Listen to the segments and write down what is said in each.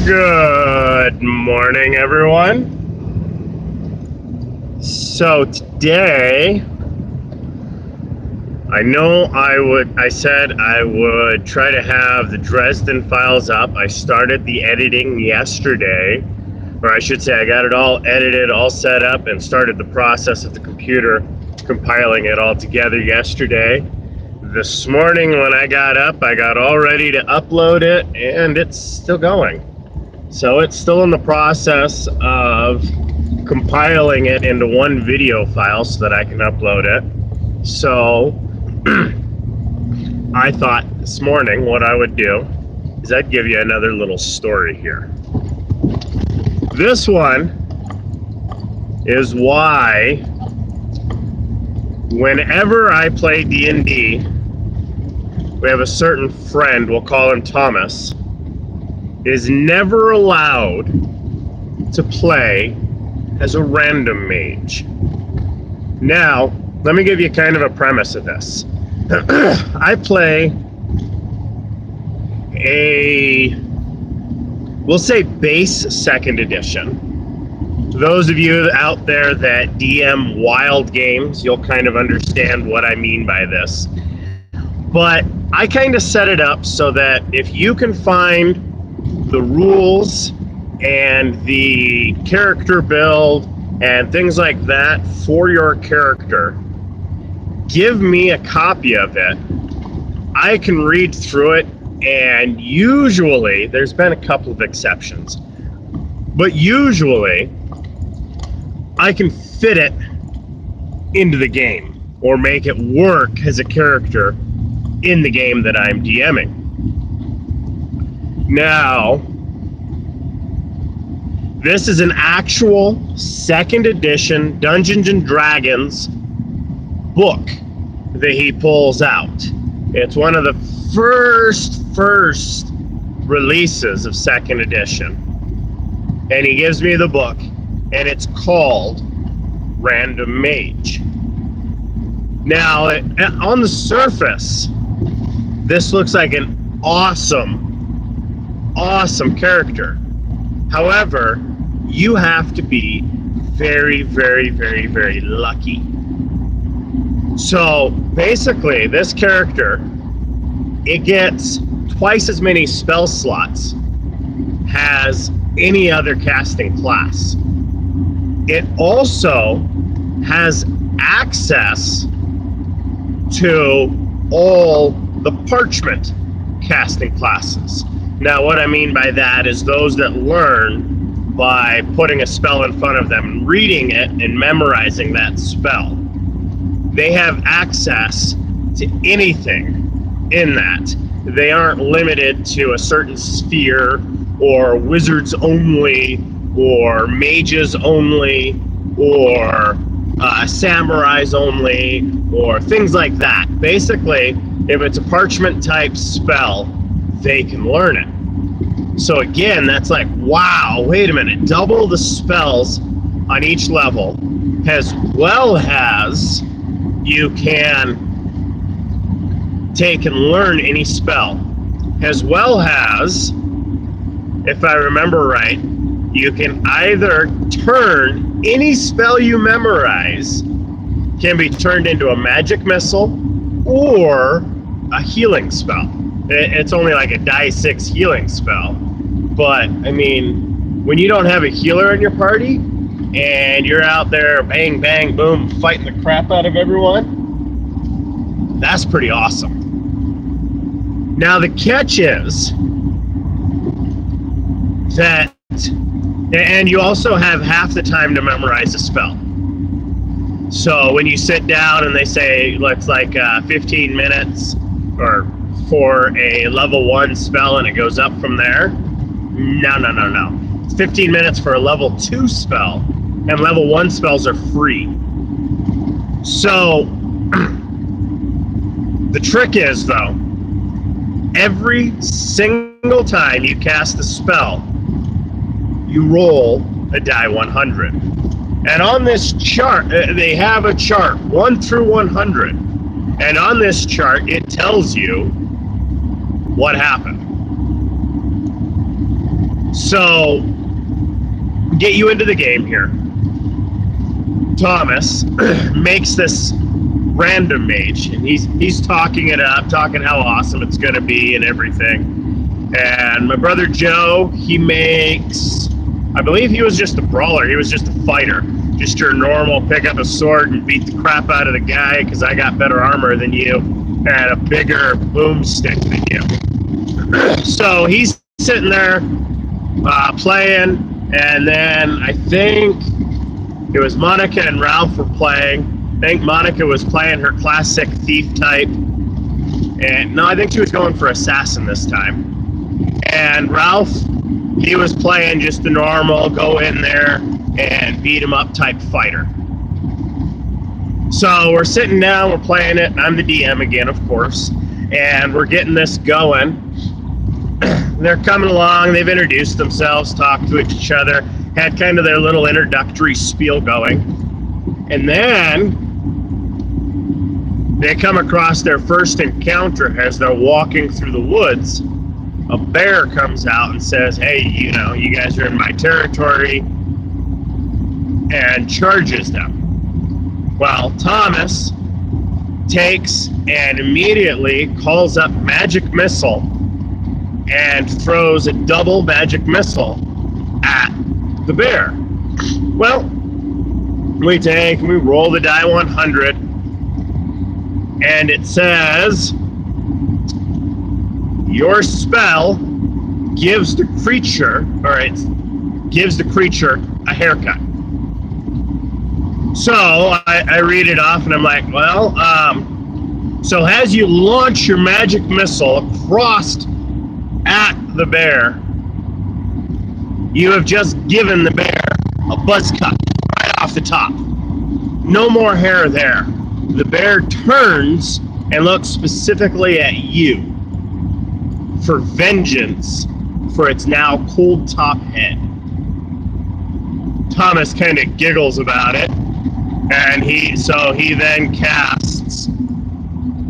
Good morning, everyone. So today, I said I would try to have the Dresden files up. I started the editing yesterday, or I should say I got it all edited, all set up, and started the process of the computer compiling it all together yesterday. This morning when I got up, I got all ready to upload it, and it's still going. So it's still in the process of compiling it into one video file so that I can upload it. So I thought this morning what I would do is I'd give you another little story here. This one is why whenever I play D&D, we have a certain friend, we'll call him Thomas, is never allowed to play as a random mage. Now, let me give you kind of a premise of this. I play we'll say base second edition. Those of you out there that DM wild games, you'll kind of understand what I mean by this. But I kind of set it up so that if you can find the rules and the character build and things like that for your character, give me a copy of it. I can read through it, and usually, there's been a couple of exceptions, but usually I can fit it into the game or make it work as a character in the game that I'm DMing. Now, this is an actual second edition Dungeons and Dragons book that he pulls out. It's one of the first releases of second edition. And he gives me the book, and it's called Random Mage. Now, on the surface, this looks like an awesome character. However, you have to be very, very, very, very lucky. So basically, this character, it gets twice as many spell slots as any other casting class. It also has access to all the Parchment casting classes. Now, what I mean by that is those that learn by putting a spell in front of them and reading it and memorizing that spell. They have access to anything in that. They aren't limited to a certain sphere or wizards only or mages only or samurais only or things like that. Basically, if it's a Parchment type spell, they can learn it. So again, that's like, wow, wait a minute, double the spells on each level, as well as you can take and learn any spell, as well as, if I remember right, you can either turn any spell you memorize can be turned into a magic missile or a healing spell. It's only like a die 6 healing spell, but I mean, when you don't have a healer in your party and you're out there bang, bang, boom, fighting the crap out of everyone, that's pretty awesome. Now the catch is that, and you also have half the time to memorize a spell. So when you sit down and they say, let's like 15 minutes or for a level 1 spell and it goes up from there, no. It's 15 minutes for a level 2 spell, and level 1 spells are free. So the trick is, though, every single time you cast a spell, you roll a die 100. And on this chart, they have a chart, 1 through 100. And on this chart, it tells you what happened. So, get you into the game here. Thomas makes this Random Mage, and he's talking it up, talking how awesome it's going to be and everything. And my brother Joe, he makes, I believe he was just a brawler. He was just a fighter. Just your normal pick up a sword and beat the crap out of the guy because I got better armor than you and a bigger boomstick than you. So he's sitting there playing, and then I think it was Monica and Ralph were playing. I think Monica was playing her classic thief type. And no, I think she was going for assassin this time. And Ralph, he was playing just the normal, go in there and beat him up type fighter. So we're sitting down, we're playing it, and I'm the DM again, of course. And we're getting this going. They're coming along, they've introduced themselves, talked to each other, had kind of their little introductory spiel going. And then they come across their first encounter as they're walking through the woods. A bear comes out and says, hey, you know, you guys are in my territory, and charges them. Well, Thomas takes and immediately calls up Magic Missile and throws a double Magic Missile at the bear. Well, we take and we roll the die 100, and it says your spell gives the creature, or it gives the creature a haircut. So I read it off and I'm like, well, so as you launch your magic missile across at the bear, you have just given the bear a buzz cut right off the top. No more hair there. The bear turns and looks specifically at you for vengeance for its now cold top head. Thomas kind of giggles about it, and he then casts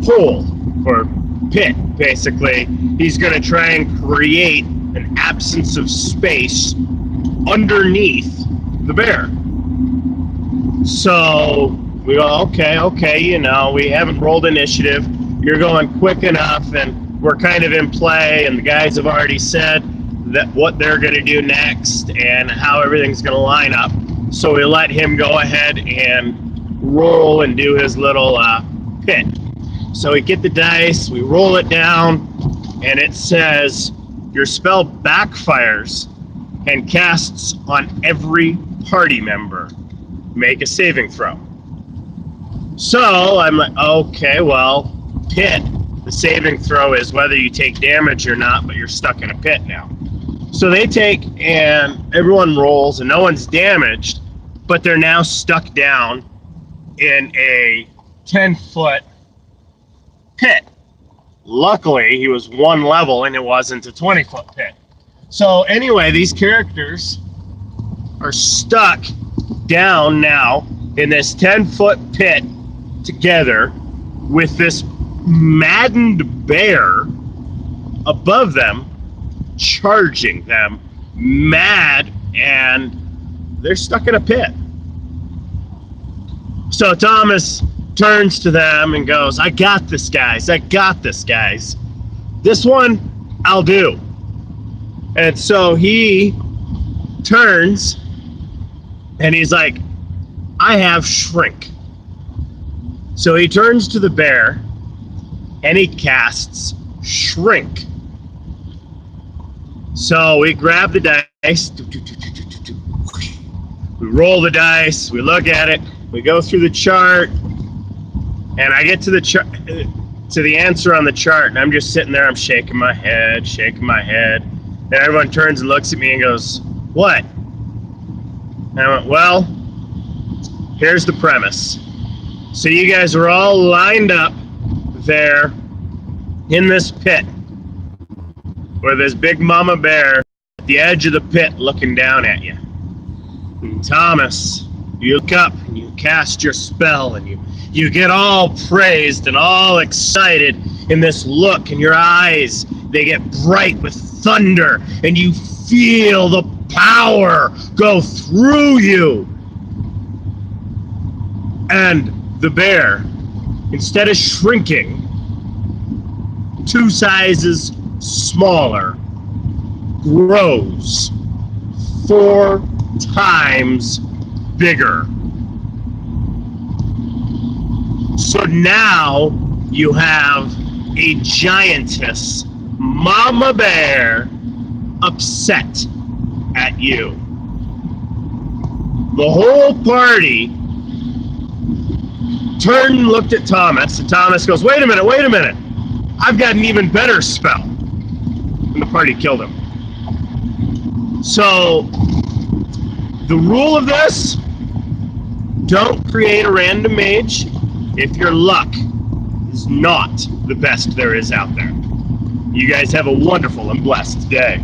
hole or pit. Basically, he's going to try and create an absence of space underneath the bear. So we go, okay, you know, we haven't rolled initiative. You're going quick enough, and we're kind of in play, and the guys have already said that what they're going to do next and how everything's going to line up. So we let him go ahead and roll and do his little pit. So we get the dice, we roll it down, and it says your spell backfires and casts on every party member. Make a saving throw. So I'm like, okay, well, pit. The saving throw is whether you take damage or not, but you're stuck in a pit now. So they take, and everyone rolls, and no one's damaged, but they're now stuck down in a 10-foot pit. Luckily, he was one level, and it wasn't a 20-foot pit. So anyway, these characters are stuck down now in this 10-foot pit together with this maddened bear above them, charging them, mad, and they're stuck in a pit. So Thomas turns to them and goes, I got this, guys. I got this, guys. This one, I'll do. And so he turns and he's like, I have shrink. So he turns to the bear and he casts shrink. So we grab the dice, we roll the dice, we look at it, we go through the chart, and I get to the chart, to the answer on the chart, and I'm just sitting there, I'm shaking my head, and everyone turns and looks at me and goes, what? And I went, well, here's the premise. So you guys are all lined up there in this pit where there's big mama bear at the edge of the pit looking down at you. And Thomas, you look up and you cast your spell, and you get all praised and all excited in this look, and your eyes, they get bright with thunder, and you feel the power go through you. And the bear, instead of shrinking 2 sizes smaller, grows 4 times bigger. So now you have a giantess mama bear upset at you. The whole party turned and looked at Thomas, and Thomas goes, wait a minute, I've got an even better spell. And the party killed him. So, the rule of this, don't create a random mage if your luck is not the best there is out there. You guys have a wonderful and blessed day.